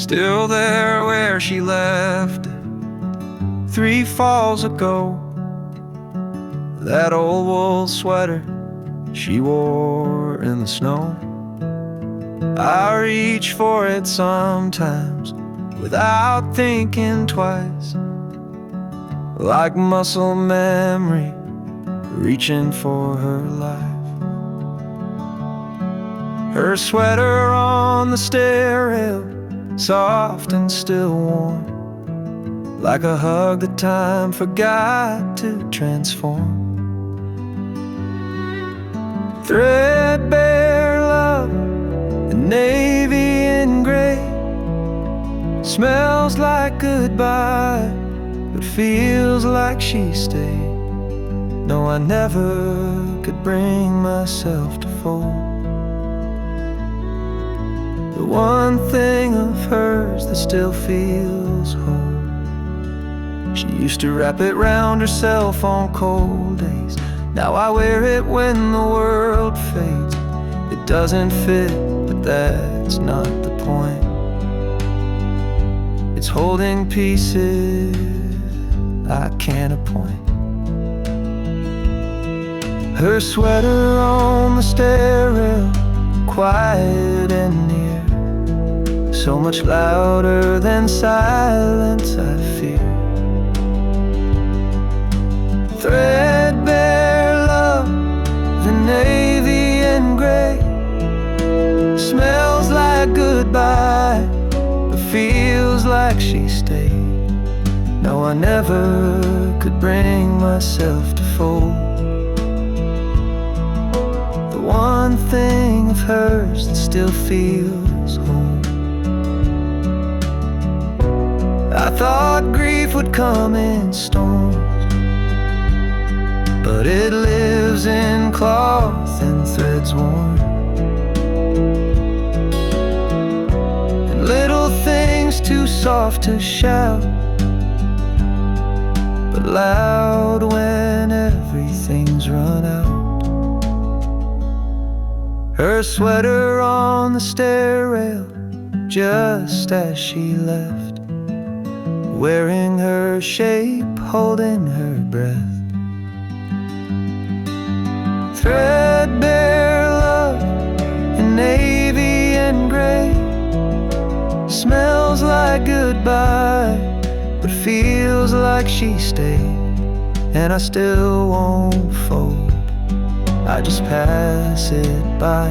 still there where she left it 3 falls ago. That old wool sweater she wore in the snow. I reach for it sometimes without thinking twice, like muscle memory reaching for her life. Her sweater on the stair rail, soft and still warm, like a hug that time forgot to transform. Threadbare love in navy and gray, smells like goodbye, but feels like she stayed. No, I never could bring myself to fold the one thing of hers that still feels whole. She used to wrap it round herself on cold days. Now I wear it when the world fades. It doesn't fit, but that's not the point. It's holding pieces I can't appoint. Her sweater on the stair rail, quiet and near, so much louder than silence I fear. Threadbare love, the navy and gray, smells like goodbye, but feels like she stayed. No, I never could bring myself to fold the one thing of hers that still feels home. I thought grief would come in storms, but it lives in cloth and threads worn, and little things too soft to shout, but loud when everything's run out. Her sweater on the stair rail, just as she left, wearing her shape, holding her breath. Threadbare love in navy and gray, smells like goodbye, but feels like she stayed. And I still won't fold, I just pass it by,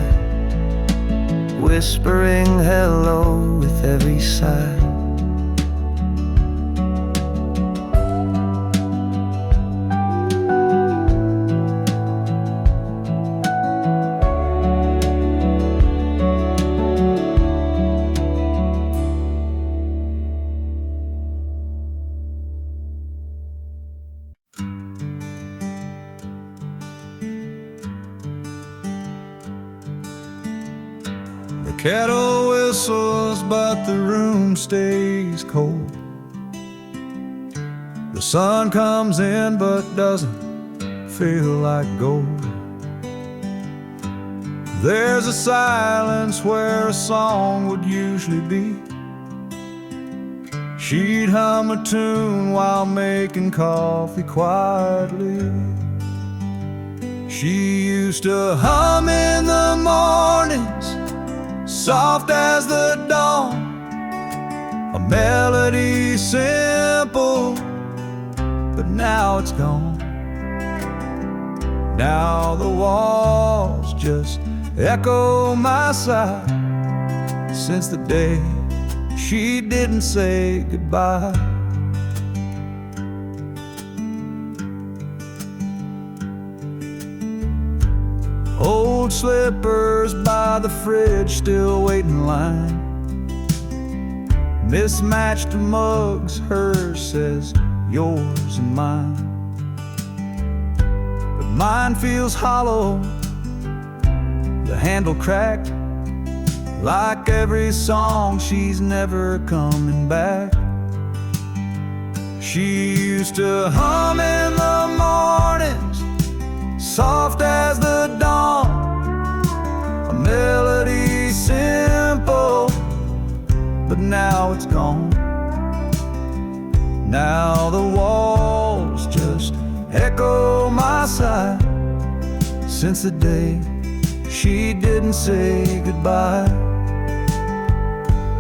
whispering hello with every sigh. The kettle whistles, but the room stays cold. The sun comes in, but doesn't feel like gold. There's a silence where a song would usually be. She'd hum a tune while making coffee quietly. She used to hum in the mornings, soft as the dawn, a melody simple, but now it's gone. Now the walls just echo my sigh, since the day she didn't say goodbye. Old slippers by the fridge still wait in line. Mismatched mugs, hers says yours and mine. But mine feels hollow, the handle cracked, like every song she's never coming back. She used to hum in the mornings, soft as the dawn, a melody simple, but now it's gone. Now the walls just echo my sigh, since the day she didn't say goodbye.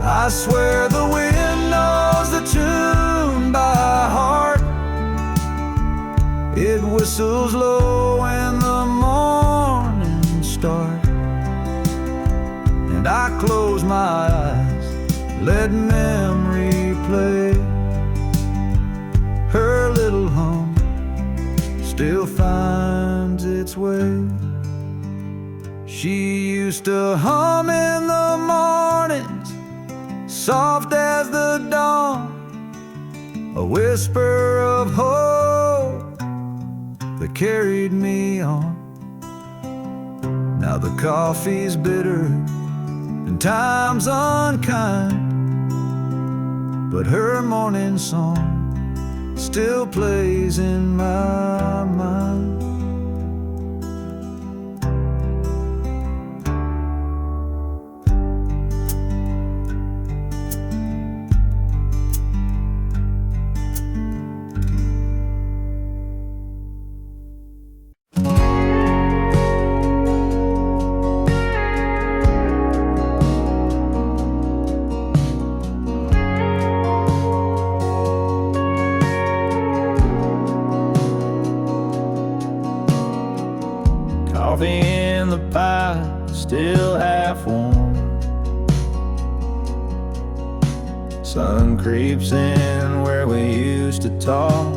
I swear the wind knows the tune by heart. It whistles low when the morning starts, and I close my eyes, let memory play. Her little hum still finds its way. She used to hum in the mornings, soft as the dawn, a whisper of hope that carried me on. Now the coffee's bitter and time's unkind, but her morning song still plays in my mind. Coffee in the pie, still half warm. Sun creeps in where we used to talk.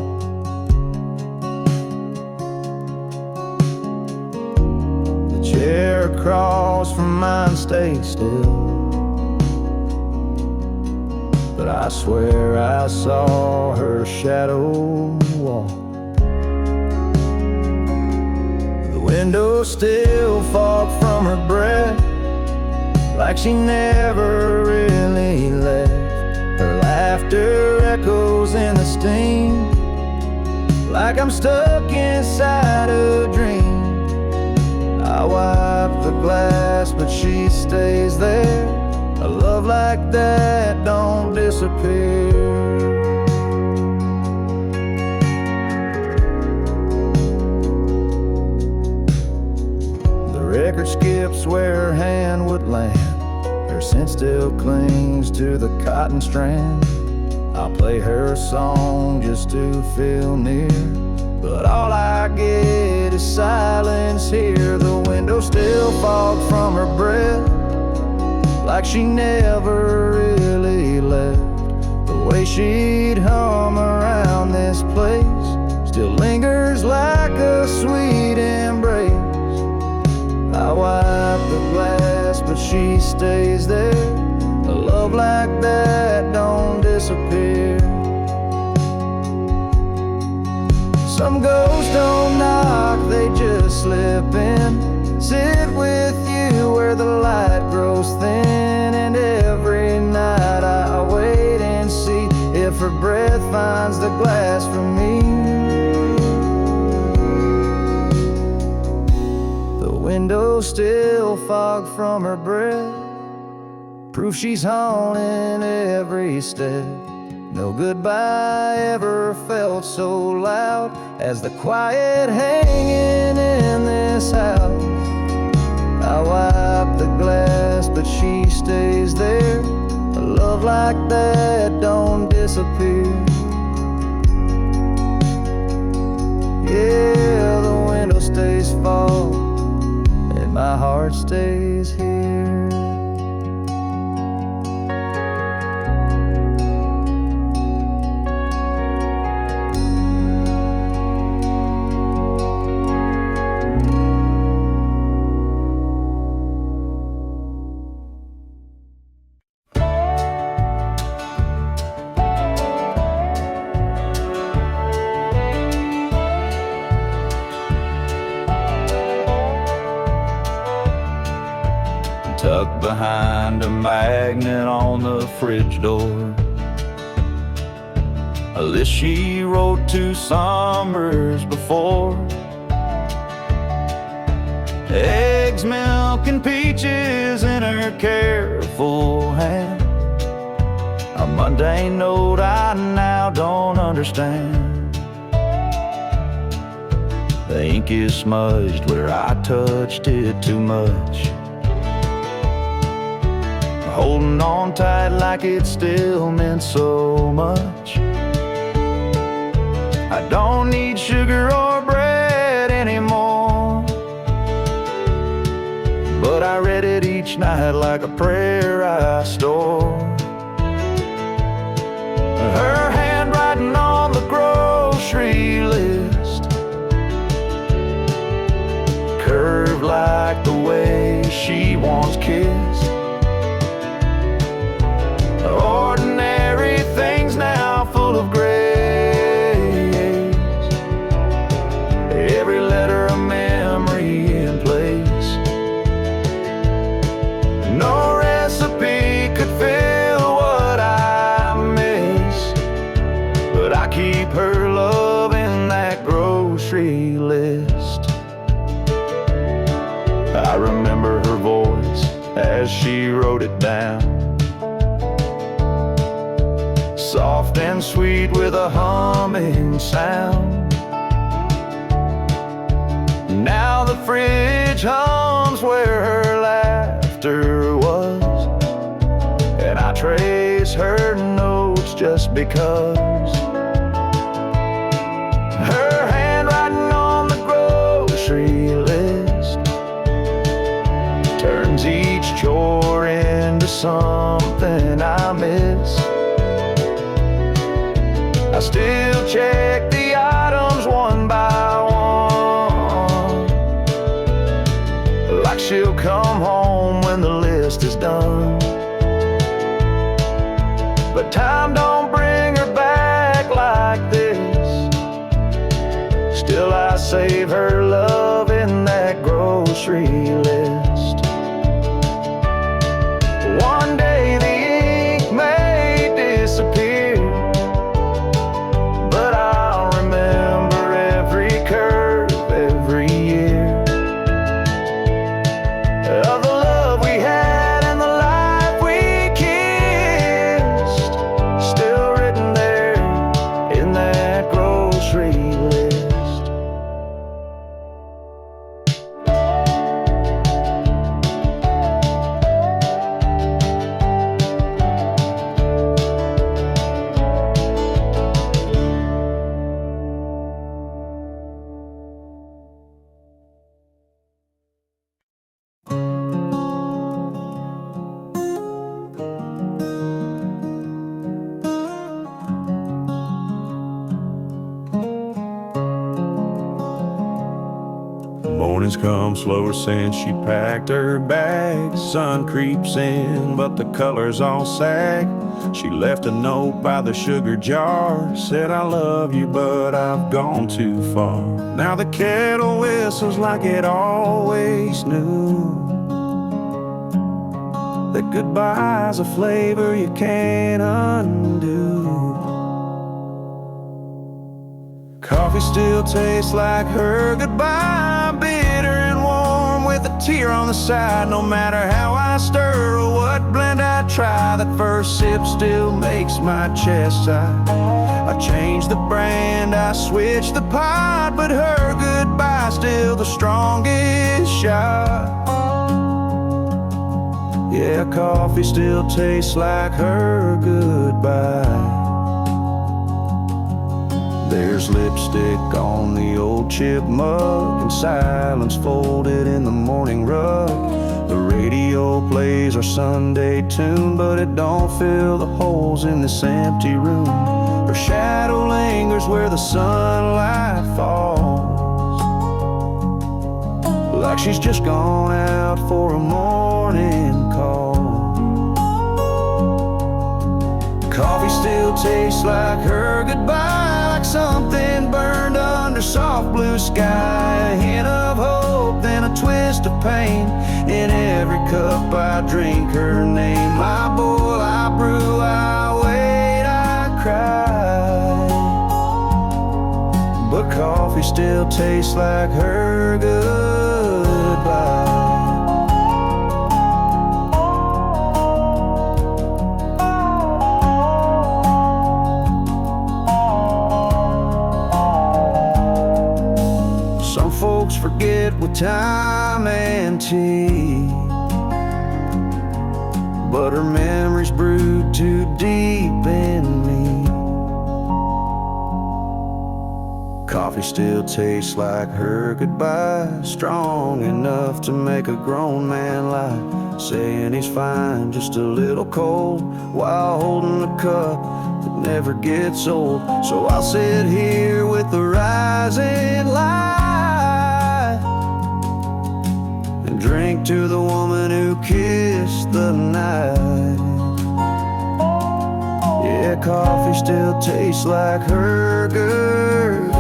The chair across from mine stays still, but I swear I saw her shadow walk. Window still fog from her breath, like she never really left. Her laughter echoes in the steam, like I'm stuck inside a dream. I wipe the glass, but she stays there. A love like that don't disappear. Record skips where her hand would land. Her scent still clings to the cotton strand. I'll play her a song just to feel near, but all I get is silence here. The window still fogged from her breath, like she never really left. The way she'd hum around this place still lingers like a sweet embrace. I wipe the glass, but she stays there. A love like that don't disappear. Some ghosts don't knock, they just slip in. Sit with you where the light grows thin, and every night I wait and see if her breath finds the glass for me. Window still fogged from her breath, proof she's haunting every step. No goodbye ever felt so loud as the quiet hanging in this house. I wipe the glass, but she stays there. A love like that don't disappear. Yeah, the window stays fogged, my heart stays here. Tucked behind a magnet on the fridge door, a list she wrote 2 summers before. Eggs, milk, and peaches in her careful hand. mundane note I now don't understand. The ink is smudged where I touched it too much, holding on tight like it still meant so much. I don't need sugar or bread anymore, but I read it each night like a prayer I store. Her handwriting on the grocery list, curved like the way she once kissed. Ordinary things now full of grace, every letter a memory in place. No recipe could fill what I miss, but I keep her love in that grocery list. I remember her voice as she wrote it down, soft and sweet with a humming sound. Now the fridge hums where her laughter was, and I trace her notes just because. Her handwriting on the grocery list turns each chore into something I miss. I still check the items one by one, like she'll come home when the list is done. But time don't bring her back like this. Still I save her love in that grocery list. One day the ink may disappear, but I'll remember every curve, every year of the love we had and the life we kissed, still written there in that grocery list. Mornings come slower since she packed her bag. Sun creeps in, but the colors all sag. She left a note by the sugar jar, said I love you, but I've gone too far. Now the kettle whistles like it always knew that goodbye's a flavor you can't undo. Coffee still tastes like her goodbye, bitter and warm with a tear on the side. No matter how I stir or what blend I try, that first sip still makes my chest sigh. I changed the brand, I switched the pot, but her goodbye still the strongest shot. Yeah, coffee still tastes like her goodbye. There's lipstick on the old chip mug, and silence folded in the morning rug. The radio plays our Sunday tune, but it don't fill the holes in this empty room. Her shadow lingers where the sunlight falls, like she's just gone out for a morning call. Coffee still tastes like her goodbye, like something burned under soft blue sky. A hint of hope, then a twist of pain. In every cup I drink her name. I boil, I brew, I wait, I cry, but coffee still tastes like her goodbye. forget with time and tea, but her memories brewed too deep in me. Coffee still tastes like her goodbye, strong enough to make a grown man lie, saying he's fine, just a little cold, while holding a cup that never gets old. So I'll sit here with the rising light and drink to the woman who kissed the night. Yeah, coffee still tastes like her goodbye.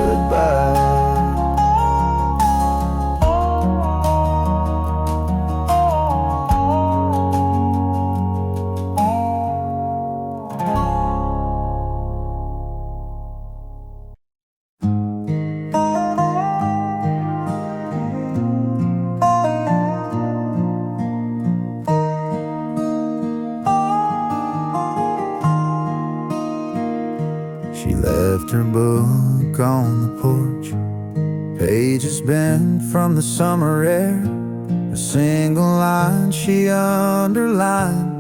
She left her book on the porch, pages bent from the summer air. A single line she underlined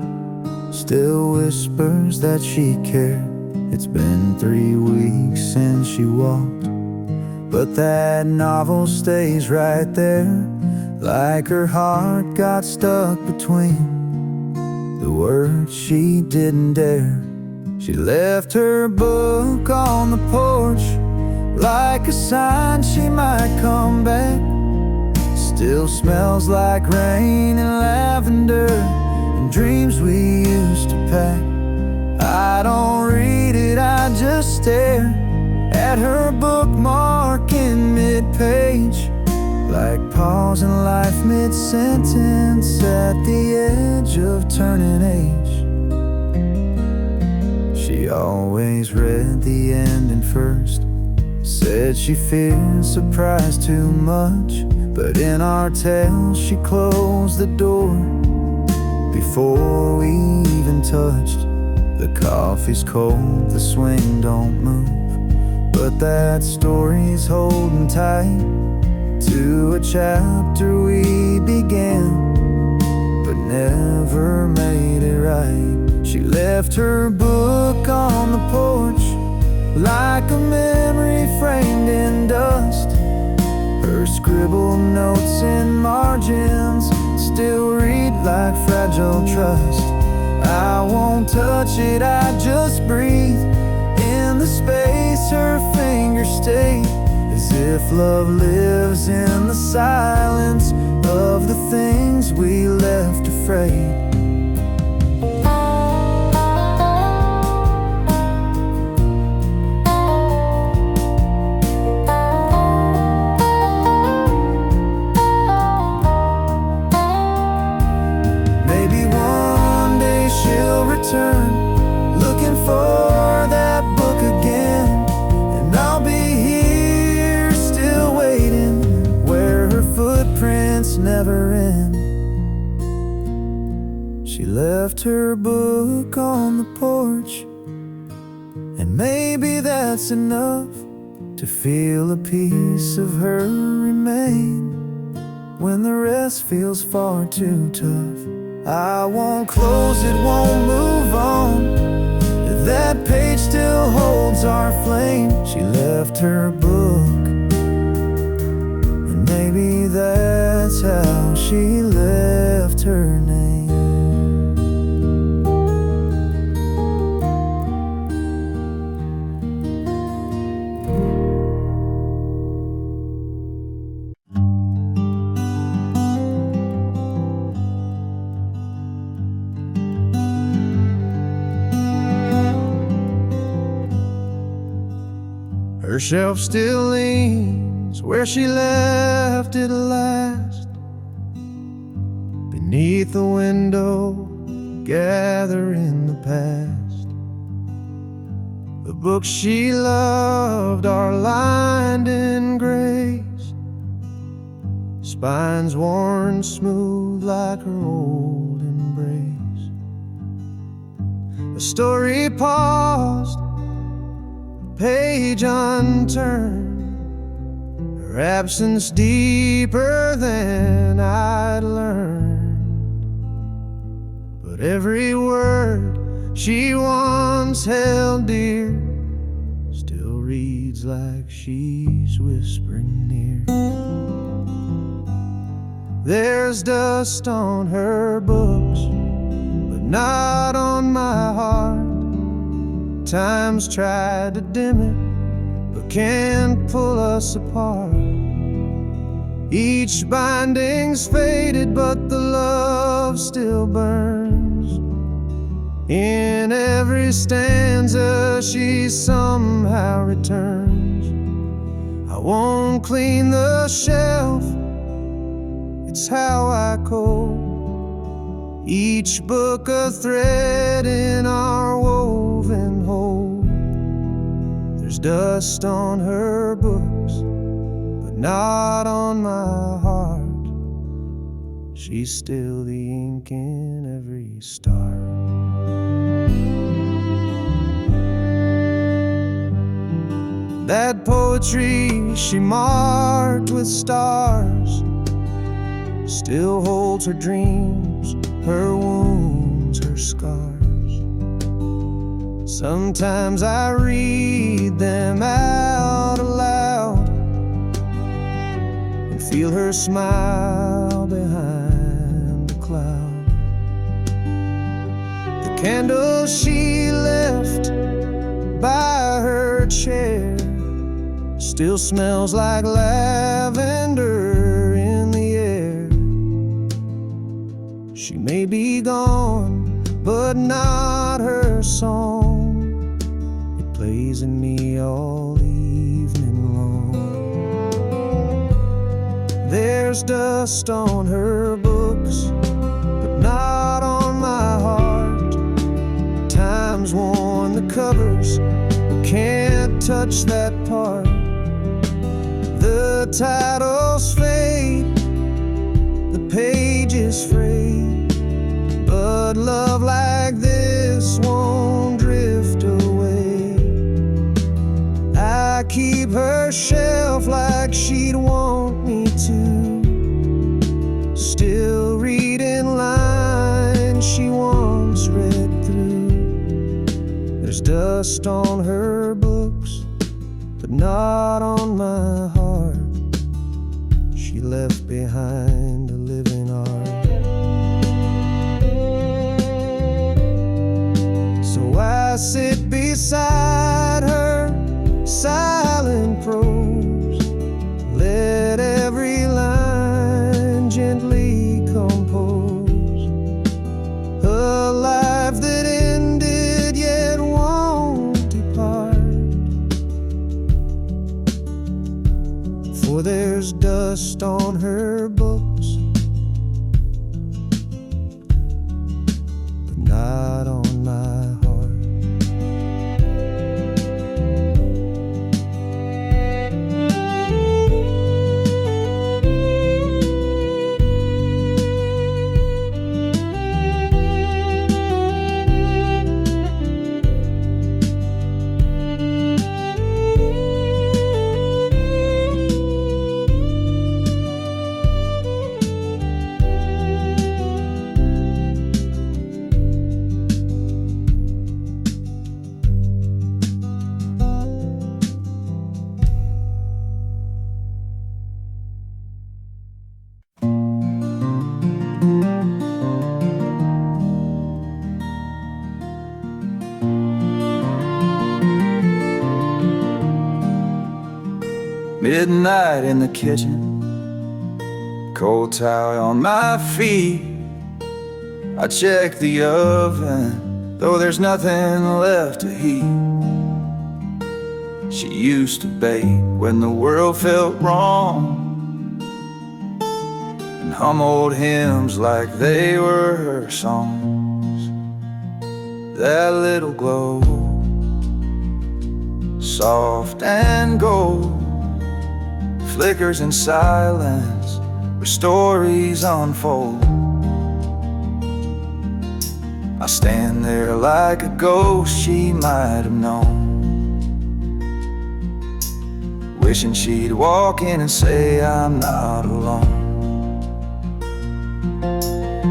still whispers that she cared. It's been 3 weeks since she walked, but that novel stays right there, like her heart got stuck between the words she didn't dare. She left her book on the porch, like a sign she might come back. Still smells like rain and lavender and dreams we used to pack. I don't read it, I just stare at her bookmark in mid-page, like pausing life mid-sentence at the edge of turning age. She always read the ending first, said she feared surprise too much, but in our tale she closed the door before we even touched. The coffee's cold, the swing don't move, but that story's holding tight to a chapter we began, but never made it right. She left her book on the porch, like a memory framed in dust. Her scribbled notes in margins still read like fragile trust. I won't touch it, I just breathe in the space her fingers stay, as if love lives in the silence of the things we left afraid. Looking for that book again, and I'll be here still waiting, where her footprints never end. She left her book on the porch, and maybe that's enough to feel a piece of her remain when the rest feels far too tough. I won't close it, won't move on. That page still holds our flame. She left her book, and maybe that's how she left her name. Her shelf still leans where she left it last, beneath the window, gathering the past. The books she loved are lined in grace, spines worn smooth like her old embrace. A story paused, page unturned, her her absence deeper than I'd learned. But every word she once held dear still reads like she's whispering near. There's dust on her books, but not on my heart. Time's tried to dim it, but can't pull us apart. Each binding's faded, but the love still burns. In every stanza she somehow returns. I won't clean the shelf, it's how I code. Each book a thread in our woven whole. There's dust on her books, but not on my heart. She's still the ink in every star. That poetry she marked with stars still holds her dreams, her wounds, her scars. Sometimes I read them out aloud and feel her smile behind the cloud. The candle she left by her chair still smells like lavender in the air. She may be gone, but not her song. It plays in me all evening long. There's dust on her books, but not on my heart. Time's worn the covers, can't touch that part. The titles fade, the pages fray, but love like this won't drift away. I keep her shelf like she'd want me to, still reading lines she once read through. There's dust on her books, but not on my heart. She left behind a living art. So I sit beside her, silent prose, let every line gently compose. A life that ended yet won't depart. For there's dust on her books, but not on my heart. Midnight in the kitchen, cold towel on my feet. I check the oven, though there's nothing left to heat. She used to bake when the world felt wrong, and hum old hymns like they were her songs. That little glow, soft and gold, flickers in silence where stories unfold. I stand there like a ghost she might have known, wishing she'd walk in and say I'm not alone.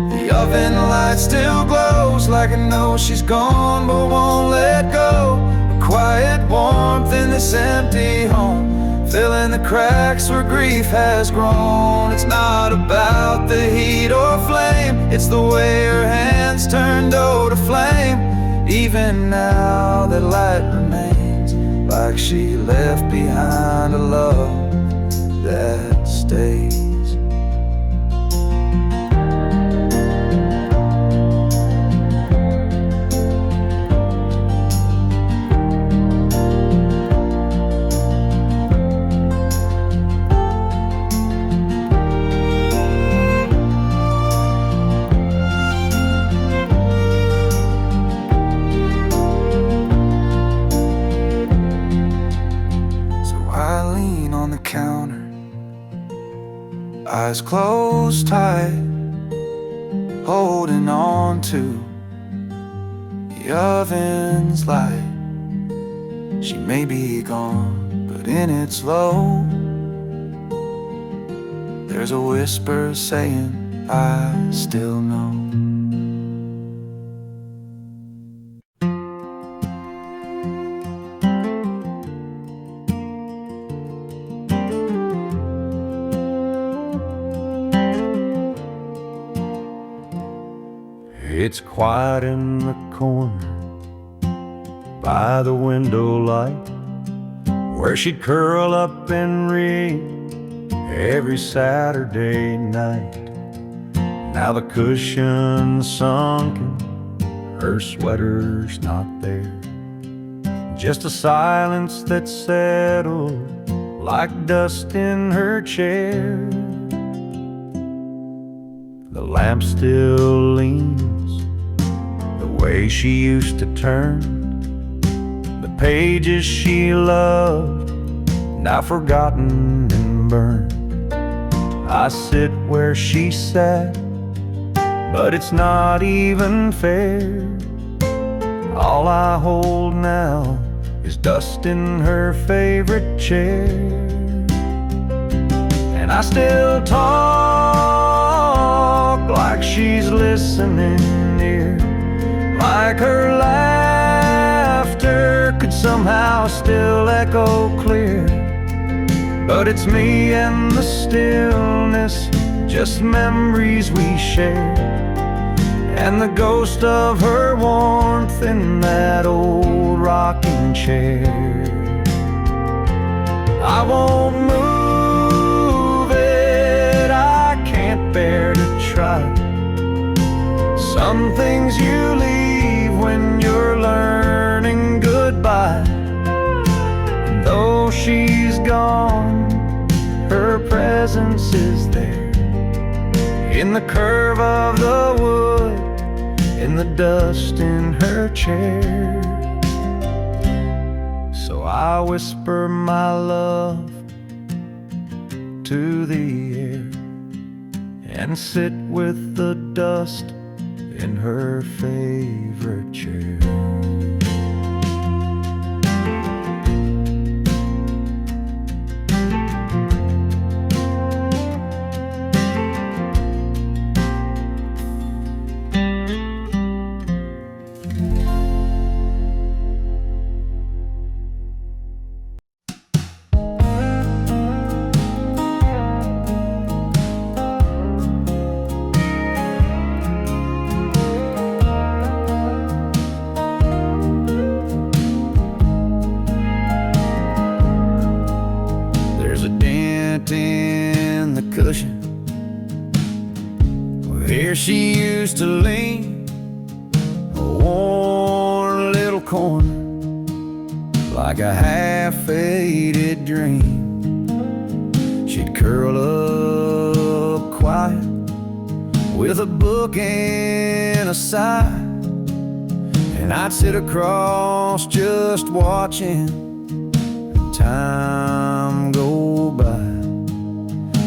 The oven light still glows like it knows she's gone but won't let go. A quiet warmth in this empty home, filling the cracks where grief has grown. It's not about the heat or flame, it's the way her hands turn dough to flame. Even now that light remains, like she left behind a love that stays. Eyes closed tight, holding on to the oven's light. She may be gone, but in its glow, there's a whisper saying, I still know. It's quiet in the corner by the window light, where she'd curl up and read every Saturday night. Now the cushion's sunken, her sweater's not there, just a silence that settled like dust in her chair. The lamp still leans the way she used to turn, the pages she loved, now forgotten and burned. I sit where she sat, but it's not even fair. All I hold now is dust in her favorite chair. And I still talk like she's listening near, like her laughter could somehow still echo clear. But it's me and the stillness, just memories we share, and the ghost of her warmth in that old rocking chair. I won't move it, I can't bear to try. Some things you leave when you're learning goodbye. And though she's gone, her presence is there, in the curve of the wood, in the dust in her chair. So I whisper my love to the air, and sit with the dust in her favorite chair. In the cushion where she used to lean, a worn little corner like a half-faded dream. She'd curl up quiet with a book and a sigh, and I'd sit across just watching time go by.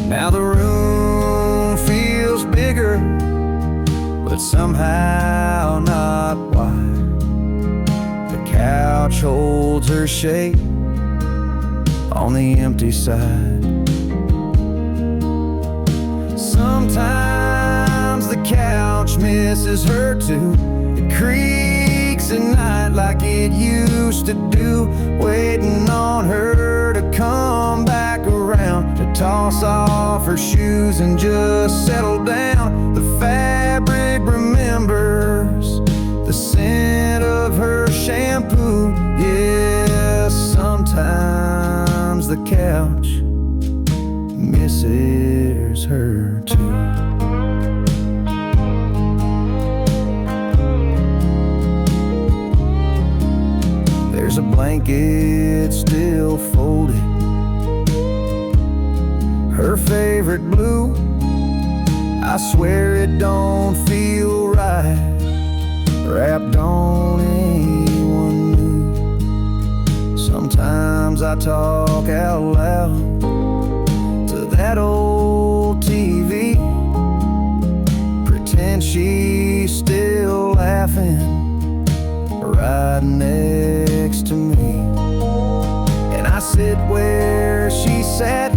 Now the room feels bigger, but somehow not wide. The couch holds her shape on the empty side. Sometimes the couch misses her too. It creaks at night like it used to do, waiting on her to come back around, to toss off her shoes and just settle down. The fabric remembers the scent of her shampoo. Yeah, sometimes the couch misses her too. There's a blanket still folded, her favorite blue. I swear it don't feel right wrapped on anyone new. Sometimes I talk out loud to that old TV, pretend she's still laughing right next to me. And I sit where she sat,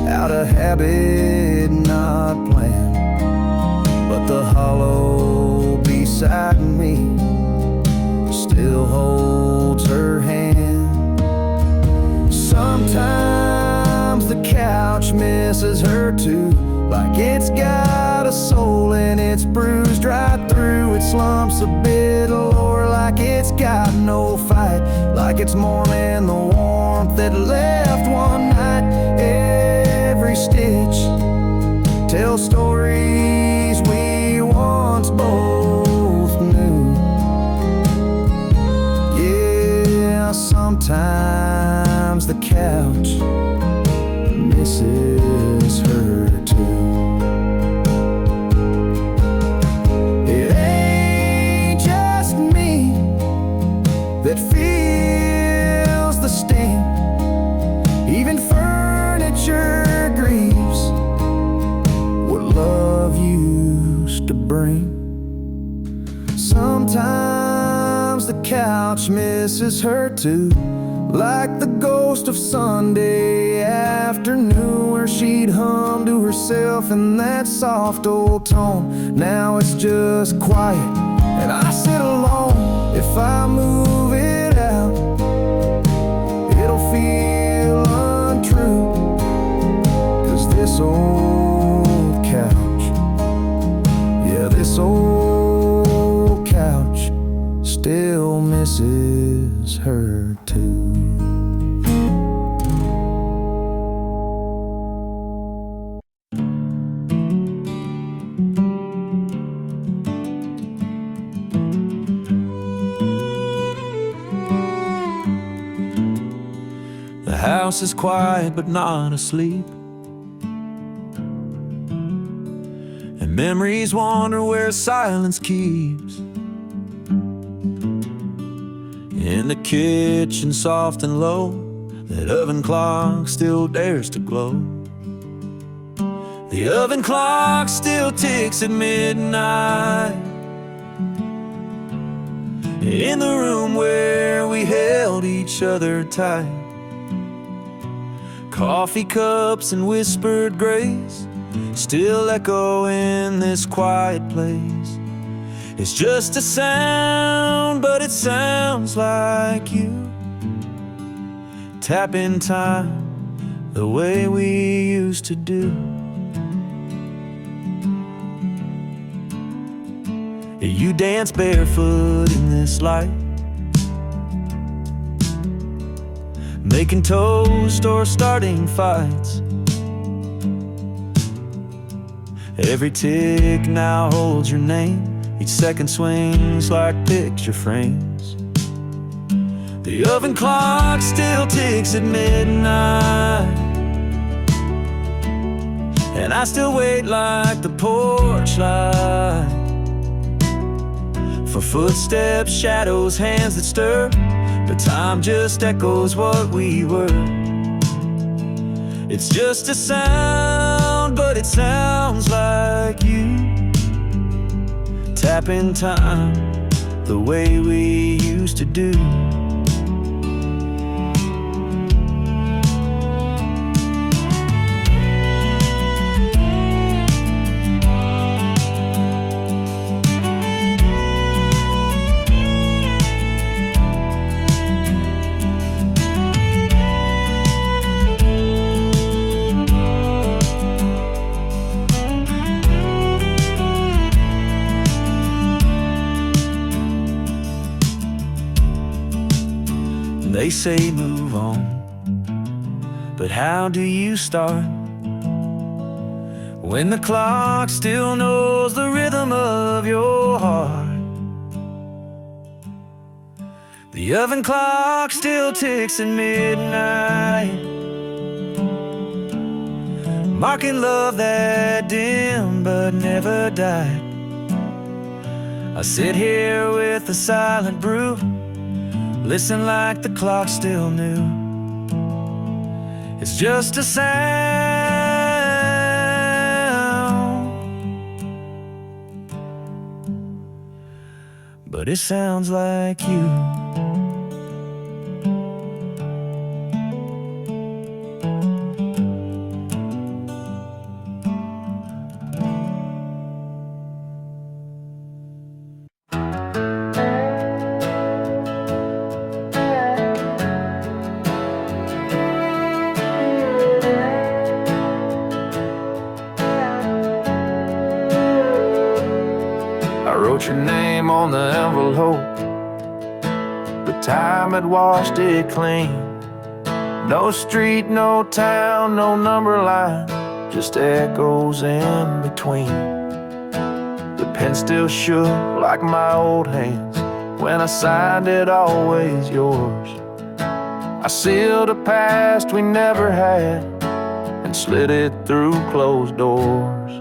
out of habit, not planned, but the hollow beside me still holds her hand. Sometimes the couch misses her too, like it's got a soul and it's bruised right through. It slumps a bit lower, like it's got no fight, like it's mourning the warmth that left one night. Every stitch tells stories we once both knew. Yeah, sometimes the couch misses her too. It ain't just me that feels the sting. Even furniture grieves what love used to bring. Sometimes the couch misses her too, like the ghost of Sunday afternoon, where she'd hum to herself in that soft old tone. Now it's just quiet and I sit alone. If I move it out, it'll feel untrue, 'cause this old couch, yeah, this old couch still misses her too. The house is quiet but not asleep, and memories wander where silence keeps. In the kitchen, soft and low, that oven clock still dares to glow. The oven clock still ticks at midnight, in the room where we held each other tight. Coffee cups and whispered grace still echo in this quiet place. It's just a sound, but it sounds like you. Tapping time the way we used to do. You dance barefoot in this light, making toast or starting fights. Every tick now holds your name, each second swings like picture frames. The oven clock still ticks at midnight, and I still wait like the porch light, for footsteps, shadows, hands that stir. But time just echoes what we were. It's just a sound, but it sounds like you. Tapping time the way we used to do. They say move on, but how do you start when the clock still knows the rhythm of your heart? The oven clock still ticks at midnight, marking love that dimmed but never died. I sit here with a silent brew, listen like the clock still knew. It's just a sound, but it sounds like you. I wrote your name on the envelope, but time had washed it clean. No street, no town, no number line, just echoes in between. The pen still shook like my old hands when I signed it, always yours. I sealed a past we never had and slid it through closed doors.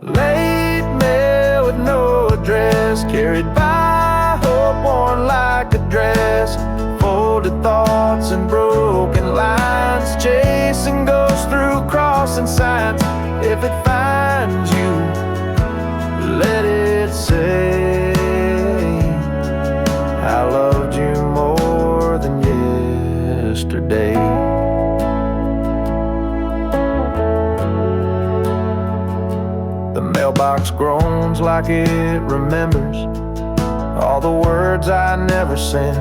Late mail with no address, carried by hope worn like a dress. Folded thoughts and broken lines, chasing ghosts through crossing signs. If it finds you, let it say I loved you more than yesterday. The mailbox groans like it remembers all the words I never sent,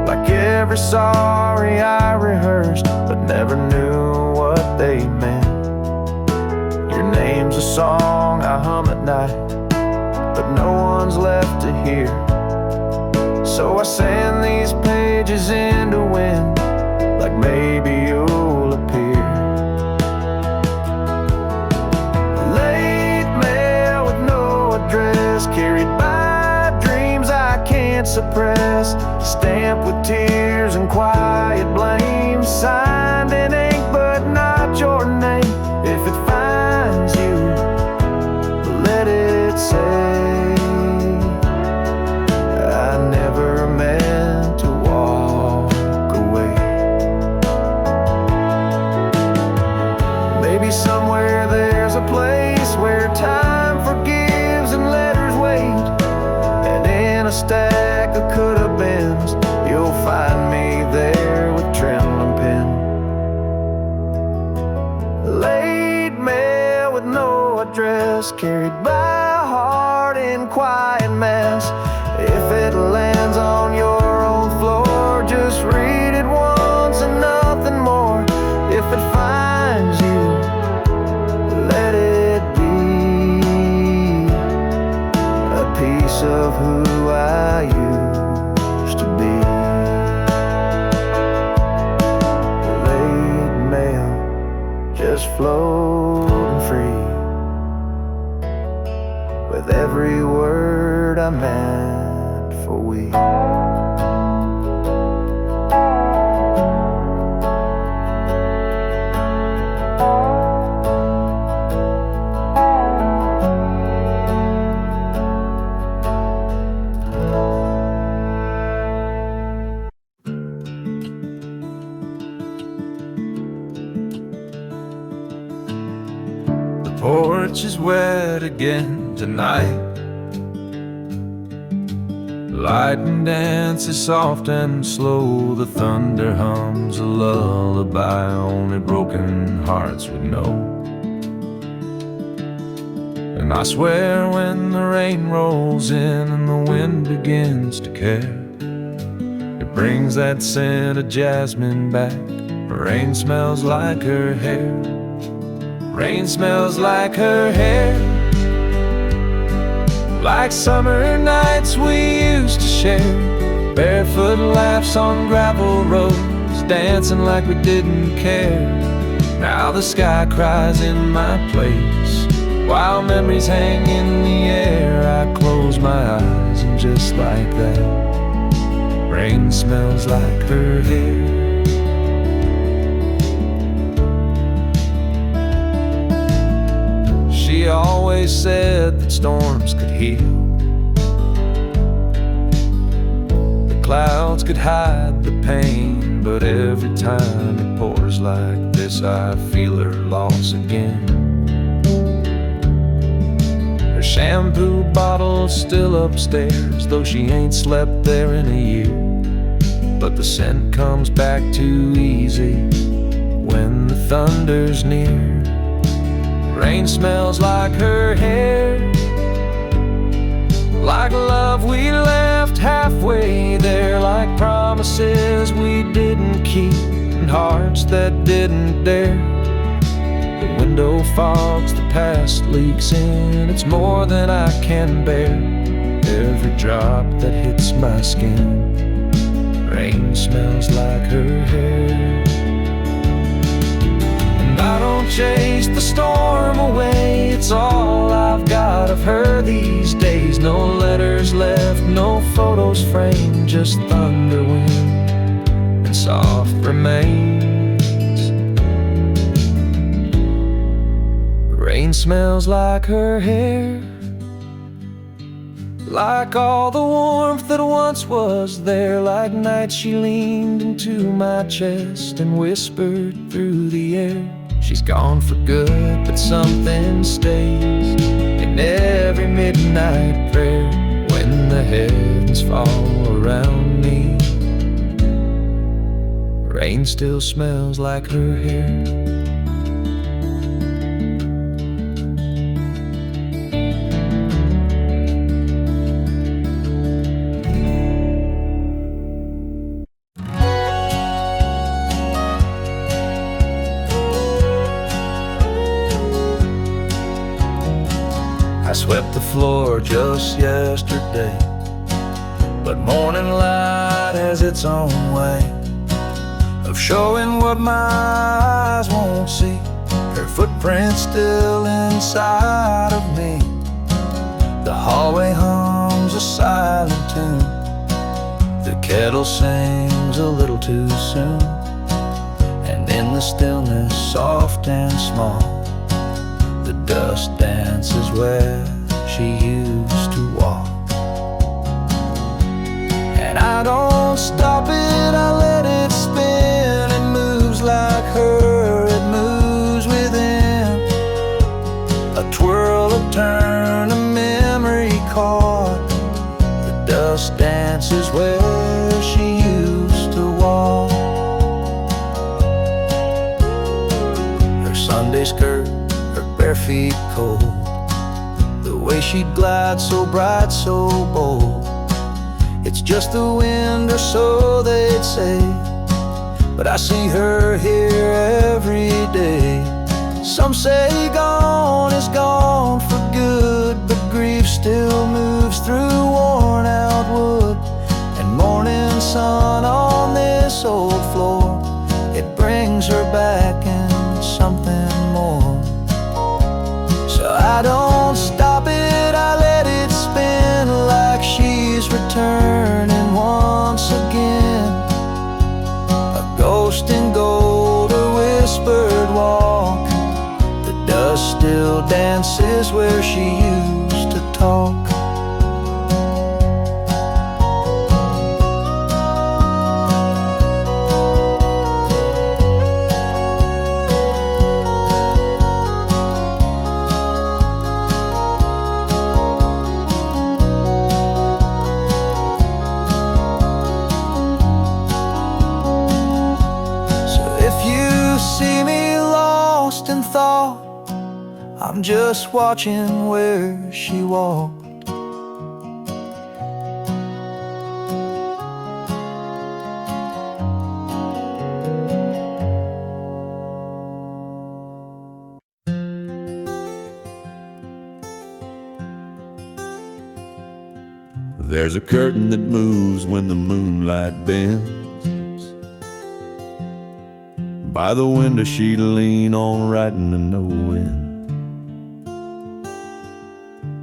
like every sorry I rehearsed but never knew what they meant. Your name's a song I hum at night, but no one's left to hear. So I send these pages into wind, like maybe you'll appear. Late mail with no address, carried by dreams I can't suppress. Stamped with tears and quiet blame, signed in ink but not your name. If it finds you, let it say I never meant to walk away. Maybe somewhere there's a place where time forgives and letters wait, and in a stack of could-have-beens you'll find me there with trembling pen. Late mail with no address, carried by a heart in quiet mess. If it lands on your own floor, just read it once and nothing more. If it finds you, let it be a piece of who I used to be. Late mail, just floating free, with every word I meant for we. The porch is wet again tonight. Light and dances soft and slow. The thunder hums a lullaby only broken hearts would know. And I swear when the rain rolls in and the wind begins to care, it brings that scent of jasmine back. Rain smells like her hair. Rain smells like her hair, like summer nights we used to share. barefoot laps on gravel roads, dancing like we didn't care. Now the sky cries in my place, while memories hang in the air. I close my eyes and just like that, rain smells like her hair. She always said that storms could heal, the clouds could hide the pain, but every time it pours like this, I feel her loss again. Her shampoo bottle's still upstairs, though she ain't slept there in a year. But the scent comes back too easy when the thunder's near. Rain smells like her hair, like love we left halfway there, like promises we didn't keep, and hearts that didn't dare. The window fogs, the past leaks in, it's more than I can bear. Every drop that hits my skin, rain smells like her hair. And I don't chase the storm away, it's all I've got of her these days. No letters left, no photos framed, just thunder, wind, and soft remains. Rain smells like her hair, like all the warmth that once was there, like nights she leaned into my chest and whispered through the air. She's gone for good, but something stays in every midnight prayer. When the heavens fall around me, rain still smells like her hair. I swept the floor just yesterday, but morning light has its own way of showing what my eyes won't see. Her footprint's still inside of me. The hallway hums a silent tune, the kettle sings a little too soon, and in the stillness, soft and small, the dust dances where she used to walk. And I don't stop it, I let it spin. It moves like her, it moves within a twirl, a turn, a memory caught. The dust dances where she used to walk. Her Sunday skirt, bare feet cold, the way she'd glide so bright, so bold. It's just the wind, or so they'd say, but I see her here every day. Some say gone is gone for good, but grief still moves through worn out wood. And morning sun on this old floor, it brings her back in something more. I don't stop it, I let it spin, like she's returning once again. A ghost in gold, a whispered walk. The dust still dances where she used to talk. I'm just watching where she walked. There's a curtain that moves when the moonlight bends. By the window she'd lean on, writing to no end.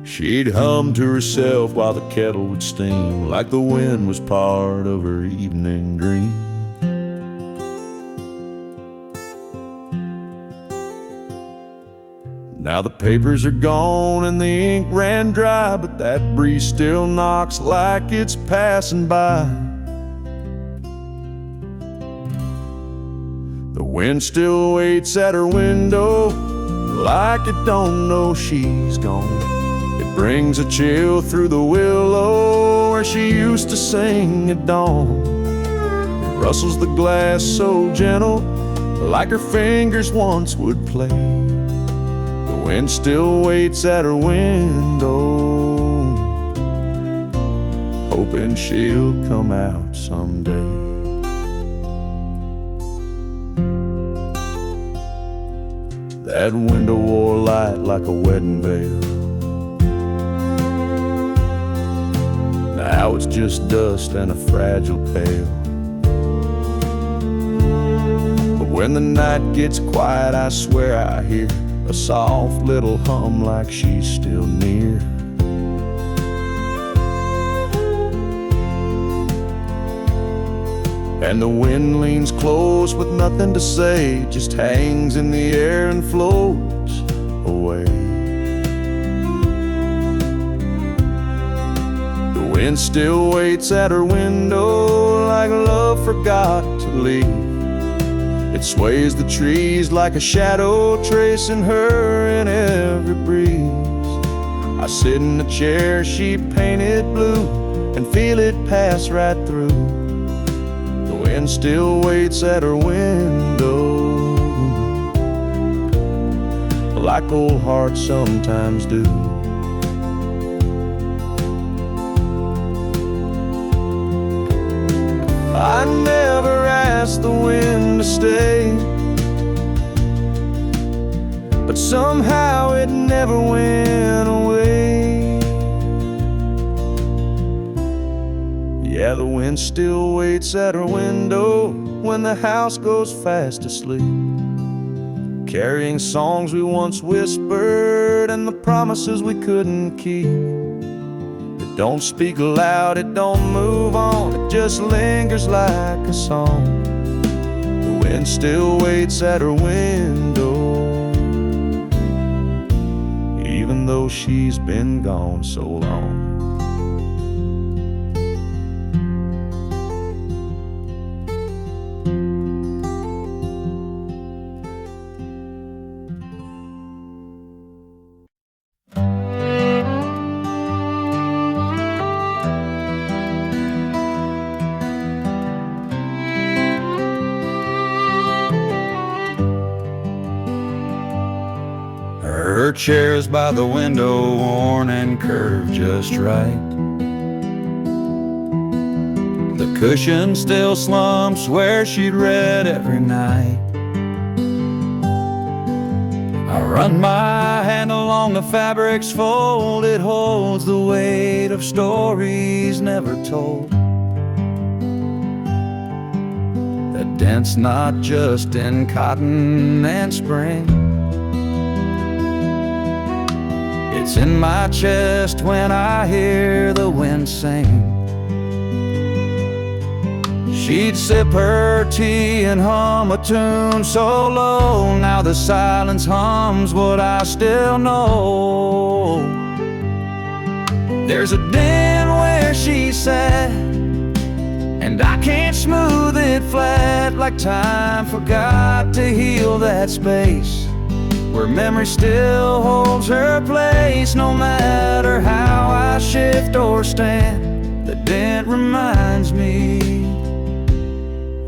She'd hum to herself while the kettle would steam, like the wind was part of her evening dream. Now the papers are gone and the ink ran dry, but that breeze still knocks like it's passing by. The wind still waits at her window, like it don't know she's gone. It brings a chill through the willow where she used to sing at dawn. It rustles the glass so gentle, like her fingers once would play. The wind still waits at her window, hoping she'll come out someday. That window wore light like a wedding veil. Now it's just dust and a fragile pail. But when the night gets quiet, I swear I hear a soft little hum like she's still near. And the wind leans close with nothing to say, just hangs in the air and floats away. The wind still waits at her window like love forgot to leave. It sways the trees like a shadow, tracing her in every breeze. I sit in the chair she painted blue and feel it pass right through. The wind still waits at her window, like old hearts sometimes do. I never asked the wind to stay, but somehow it never went away. Yeah, the wind still waits at her window when the house goes fast asleep, carrying songs we once whispered and the promises we couldn't keep. It don't speak loud, it don't move on, it just lingers like a song. The wind still waits at her window, even though she's been gone so long. Her chair's by the window, worn and curved just right. The cushion still slumps where she'd read every night. I run my hand along the fabric's fold, it holds the weight of stories never told. The dent's not just in cotton and spring, it's in my chest when I hear the wind sing. She'd sip her tea and hum a tune so low, now the silence hums what I still know. There's a den where she sat, and I can't smooth it flat, like time forgot to heal that space where memory still holds her place. No matter how I shift or stand, the dent reminds me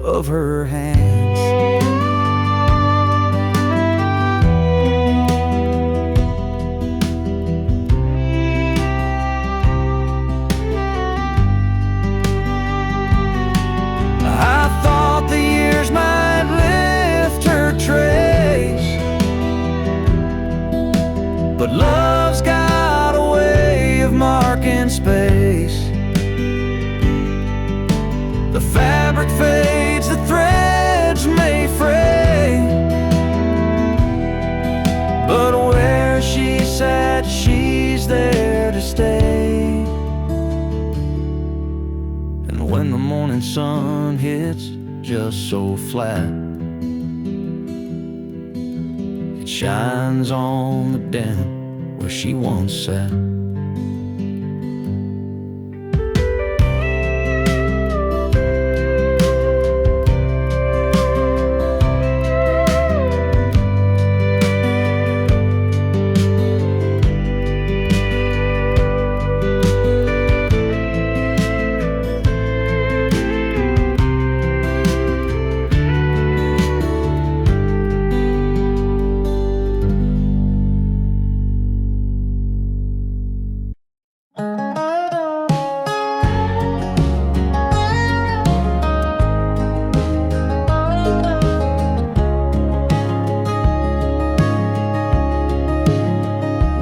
of her hands. I thought the years might lift her trace, but love's got a way of marking space. just so flat. It shines on the den where she once sat.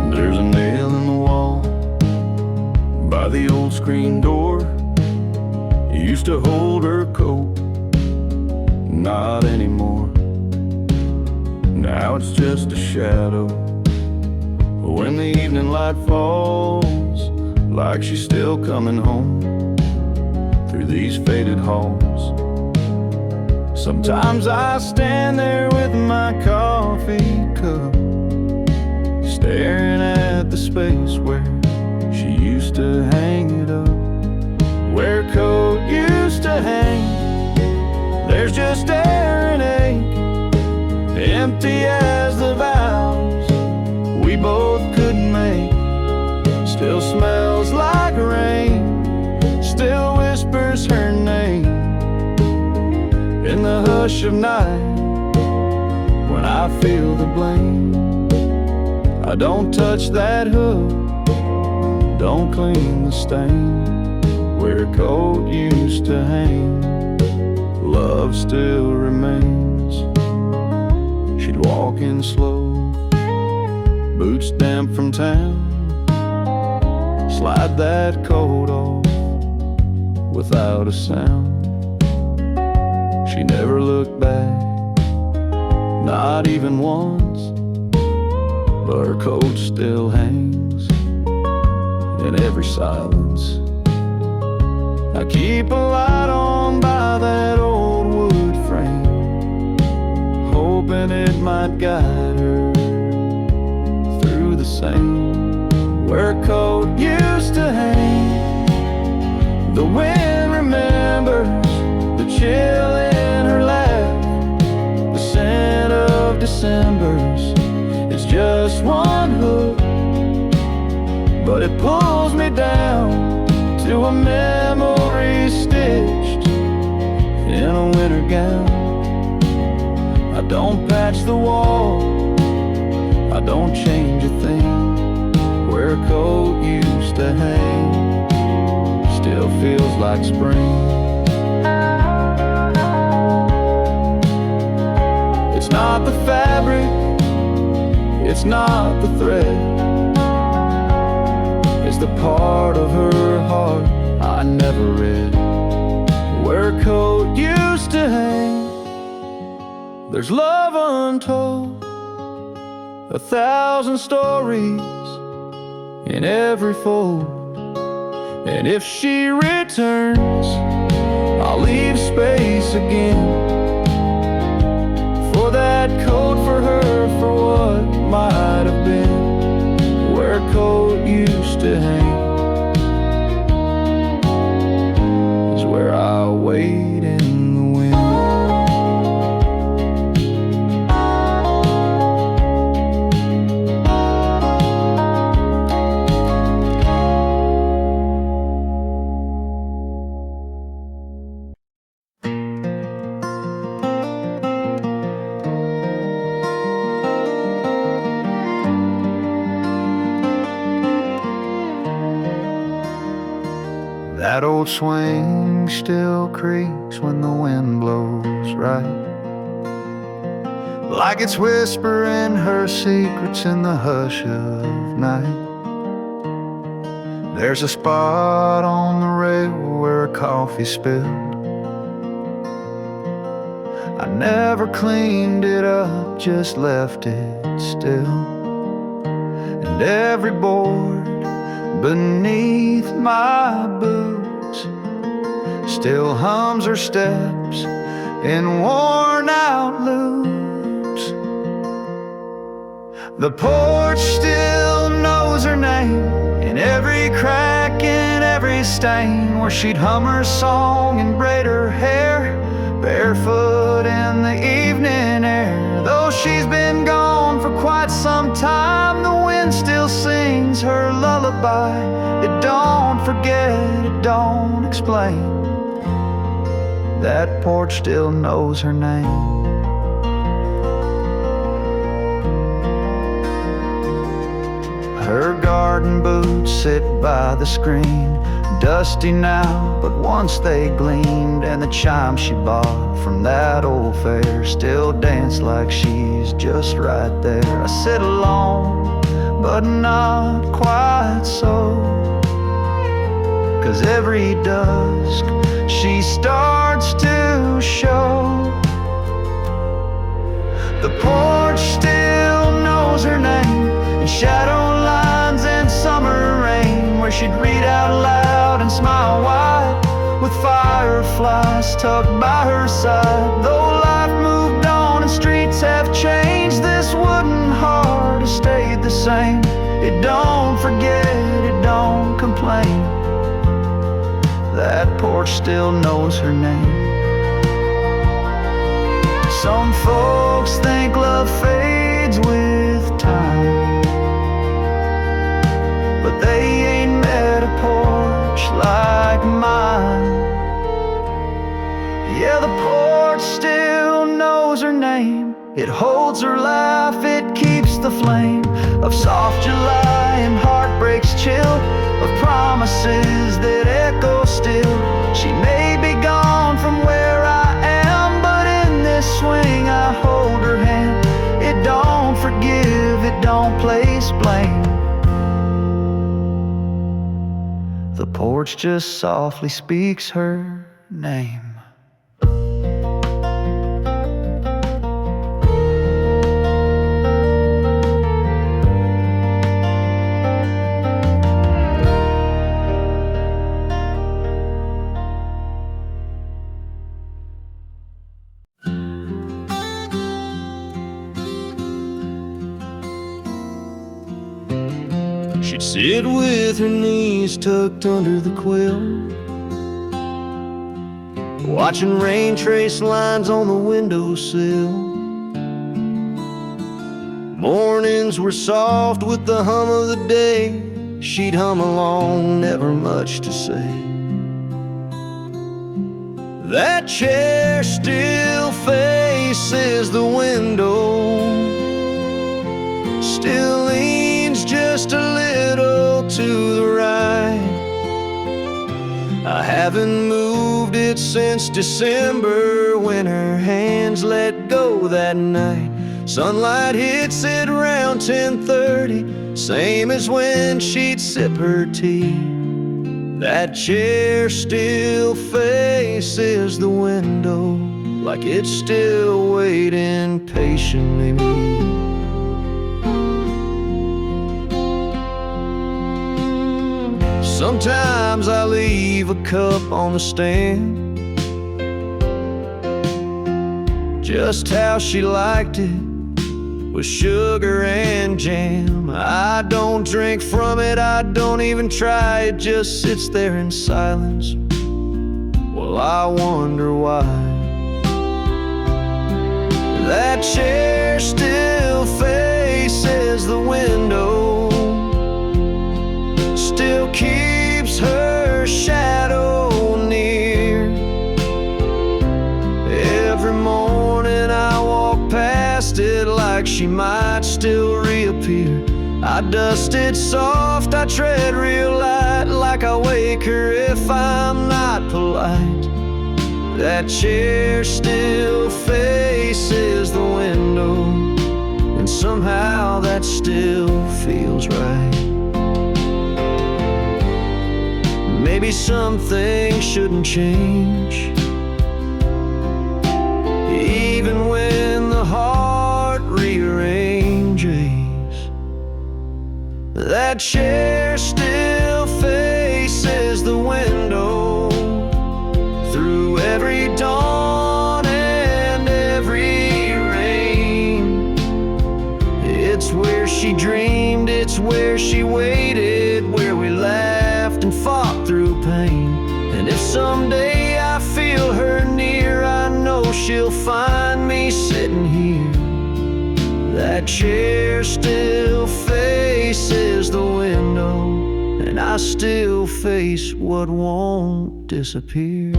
There's a nail in the wall by the old screen door. You used to hold her coat, not anymore. Now it's just a shadow when the evening light falls, like she's still coming home through these faded halls. Sometimes I stand there with my coffee cup, staring at the space where she used to hang it up, where a coat used to hang. There's just air and ache, empty as the vows we both couldn't make. Still smells like rain, still whispers her name in the hush of night when I feel the blame. I don't touch that hook, don't clean the stain where a coat used to hang. Love still remains. She'd walk in slow, boots damp from town, slide that coat off without a sound. She never looked back, not even once, but her coat still hangs in every silence. I keep a light on by that old wood frame, hoping it might guide her through the same where a coat used to hang. The wind remembers the chill in her laugh, the scent of December's. It's just one hook, but it pulls me down to a memory stitched in a winter gown. I don't patch the wall, I don't change a thing where a coat used to hang. Still feels like spring. It's not the fabric, it's not the thread, it's the part of her heart I never read, where a coat used to hang. There's love untold, 1,000 stories in every fold. And if she returns, I'll leave space again for that coat, for her, for what might have been, where a coat used to hang is where I wait in the wind. That old swing still creaks when the wind blows right, like it's whispering her secrets in the hush of night. There's a spot on the rail where a coffee spilled. I never cleaned it up, just left it still. And every board beneath my boots still hums her steps in worn out loops. The porch still knows her name, in every crack, in every stain, where she'd hum her song and braid her hair, barefoot in the evening air. Though she's been gone for quite some time, the wind still sings her lullaby. It don't forget, it don't explain. That porch still knows her name. Her garden boots sit by the screen, dusty now, but once they gleamed. And the chime she bought from that old fair still dance like she's just right there. I sit alone, but not quite so, 'cause every dusk she starts to show. The porch still knows her name, in shadow lines and summer rain, where she'd read out loud and smile wide, with fireflies tucked by her side. Though life moved on and streets have changed, this wooden heart has stayed the same. It don't forget, it don't complain. That porch still knows her name. Some folks think love fades with time, but they ain't met a porch like mine. Yeah, the porch still knows her name. It holds her laugh, it keeps the flame of soft July and heartbreak's chill, of promises that echo still. She may be gone from where I am, but in this swing I hold her hand. It don't forgive, it don't place blame. The porch just softly speaks her name. She'd sit with her knees tucked under the quilt, watching rain trace lines on the windowsill. Mornings were soft with the hum of the day. She'd hum along, never much to say. That chair still faces the window, still leans just a little to the right. I haven't moved it since December, when her hands let go that night. Sunlight hits it around 10:30, same as when she'd sip her tea. That chair still faces the window, like it's still waiting patiently. Sometimes I leave a cup on the stand, just how she liked it, with sugar and jam. I don't drink from it, I don't even try, it just sits there in silence. Well, I wonder why. That chair still faces the window, still keeps her shadow near. Every morning I walk past it like she might still reappear. I dust it soft, I tread real light, like I wake her if I'm not polite. That chair still faces the window, and somehow that still feels right. Maybe some things shouldn't change, even when the heart rearranges. That chair still faces the window, through every dawn she dreamed, it's where she waited, where we laughed and fought through pain. And if someday I feel her near, I know she'll find me sitting here. That chair still faces the window, and I still face what won't disappear.